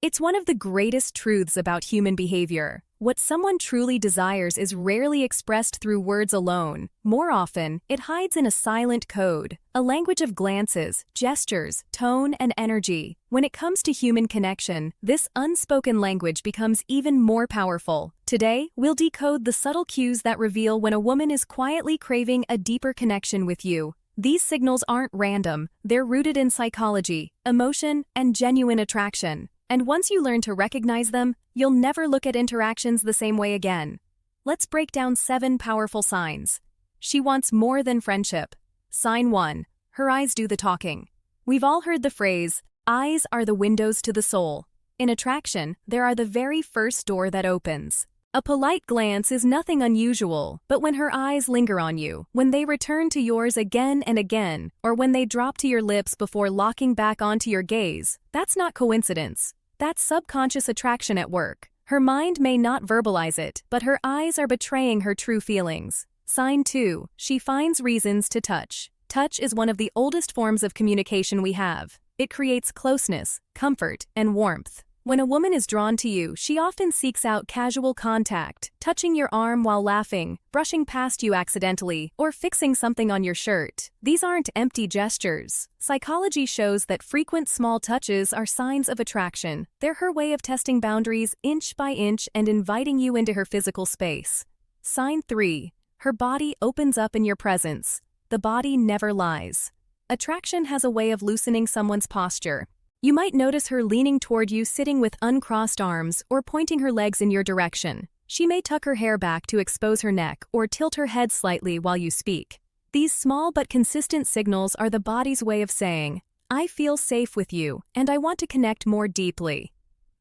It's one of the greatest truths about human behavior. What someone truly desires is rarely expressed through words alone. More often, it hides in a silent code, a language of glances, gestures, tone, and energy. When it comes to human connection, this unspoken language becomes even more powerful. Today, we'll decode the subtle cues that reveal when a woman is quietly craving a deeper connection with you. These signals aren't random, they're rooted in psychology, emotion, and genuine attraction. And once you learn to recognize them, you'll never look at interactions the same way again. Let's break down 7 powerful signs. She wants more than friendship. Sign 1. Her eyes do the talking. We've all heard the phrase, eyes are the windows to the soul. In attraction, they are the very first door that opens. A polite glance is nothing unusual, but when her eyes linger on you, when they return to yours again and again, or when they drop to your lips before locking back onto your gaze, that's not coincidence. That's subconscious attraction at work. Her mind may not verbalize it, but her eyes are betraying her true feelings. Sign 2. She finds reasons to touch. Touch is one of the oldest forms of communication we have. It creates closeness, comfort, and warmth. When a woman is drawn to you, she often seeks out casual contact, touching your arm while laughing, brushing past you accidentally, or fixing something on your shirt. These aren't empty gestures. Psychology shows that frequent small touches are signs of attraction. They're her way of testing boundaries inch by inch and inviting you into her physical space. Sign 3. Her body opens up in your presence. The body never lies. Attraction has a way of loosening someone's posture. You might notice her leaning toward you sitting with uncrossed arms or pointing her legs in your direction. She may tuck her hair back to expose her neck or tilt her head slightly while you speak. These small but consistent signals are the body's way of saying, I feel safe with you, and I want to connect more deeply.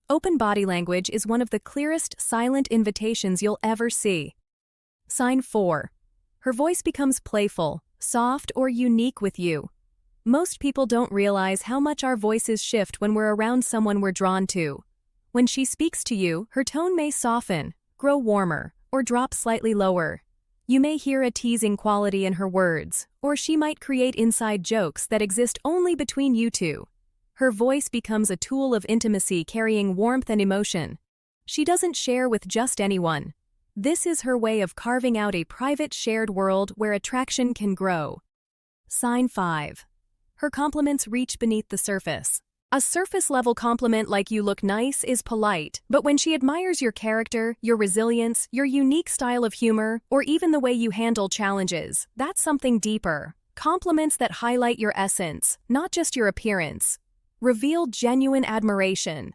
Open body language is one of the clearest silent invitations you'll ever see. Sign 4. Her voice becomes playful, soft, or unique with you. Most people don't realize how much our voices shift when we're around someone we're drawn to. When she speaks to you, her tone may soften, grow warmer, or drop slightly lower. You may hear a teasing quality in her words, or she might create inside jokes that exist only between you two. Her voice becomes a tool of intimacy carrying warmth and emotion. She doesn't share with just anyone. This is her way of carving out a private shared world where attraction can grow. Sign 5. Her compliments reach beneath the surface. A surface-level compliment like you look nice is polite, but when she admires your character, your resilience, your unique style of humor, or even the way you handle challenges, that's something deeper. Compliments that highlight your essence, not just your appearance, reveal genuine admiration.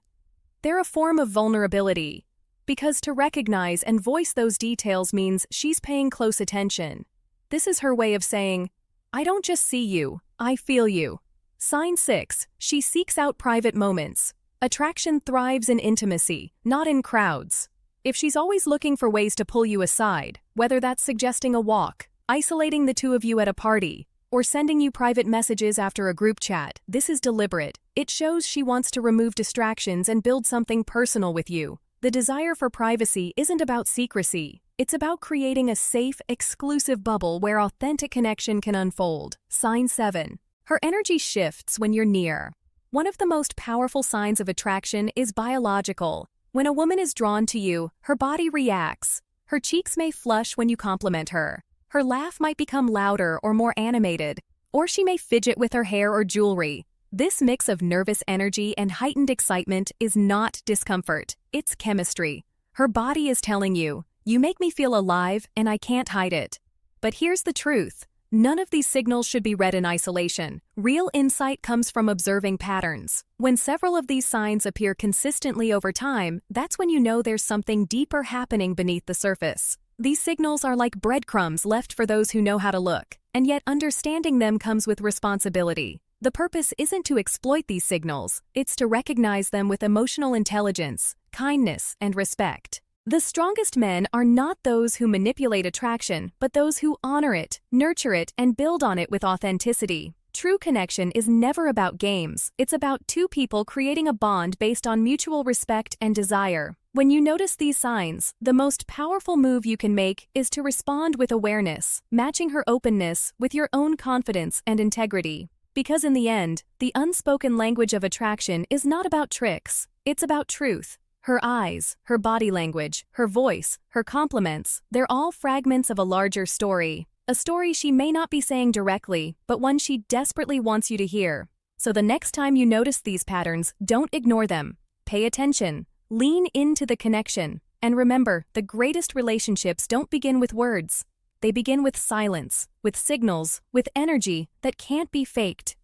They're a form of vulnerability, because to recognize and voice those details means she's paying close attention. This is her way of saying, I don't just see you, I feel you. Sign 6. She seeks out private moments. Attraction thrives in intimacy, not in crowds. If she's always looking for ways to pull you aside, whether that's suggesting a walk, isolating the two of you at a party, or sending you private messages after a group chat, this is deliberate. It shows she wants to remove distractions and build something personal with you. The desire for privacy isn't about secrecy. It's about creating a safe, exclusive bubble where authentic connection can unfold. Sign 7. Her energy shifts when you're near. One of the most powerful signs of attraction is biological. When a woman is drawn to you, her body reacts. Her cheeks may flush when you compliment her. Her laugh might become louder or more animated, or she may fidget with her hair or jewelry. This mix of nervous energy and heightened excitement is not discomfort. It's chemistry. Her body is telling you, you make me feel alive and I can't hide it. But here's the truth. None of these signals should be read in isolation. Real insight comes from observing patterns. When several of these signs appear consistently over time, that's when you know there's something deeper happening beneath the surface. These signals are like breadcrumbs left for those who know how to look, and yet understanding them comes with responsibility. The purpose isn't to exploit these signals, it's to recognize them with emotional intelligence, kindness, and respect. The strongest men are not those who manipulate attraction, but those who honor it, nurture it, and build on it with authenticity. True connection is never about games. It's about two people creating a bond based on mutual respect and desire. When you notice these signs, the most powerful move you can make is to respond with awareness, matching her openness with your own confidence and integrity. Because in the end, the unspoken language of attraction is not about tricks, it's about truth. Her eyes, her body language, her voice, her compliments, they're all fragments of a larger story. A story she may not be saying directly, but one she desperately wants you to hear. So the next time you notice these patterns, don't ignore them. Pay attention, lean into the connection, and remember, the greatest relationships don't begin with words. They begin with silence, with signals, with energy that can't be faked.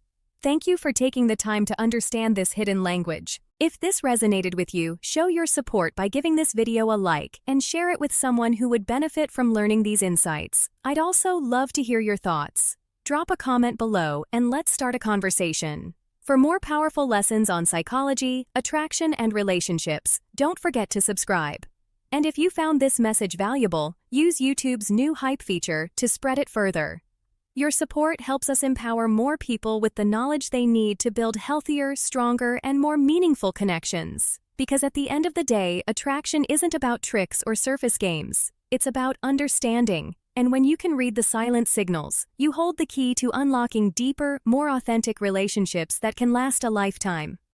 Thank you for taking the time to understand this hidden language. If this resonated with you, show your support by giving this video a like and share it with someone who would benefit from learning these insights. I'd also love to hear your thoughts. Drop a comment below and let's start a conversation. For more powerful lessons on psychology, attraction, and relationships, don't forget to subscribe. And if you found this message valuable, use YouTube's new hype feature to spread it further. Your support helps us empower more people with the knowledge they need to build healthier, stronger, and more meaningful connections. Because at the end of the day, attraction isn't about tricks or surface games. It's about understanding. And when you can read the silent signals, you hold the key to unlocking deeper, more authentic relationships that can last a lifetime.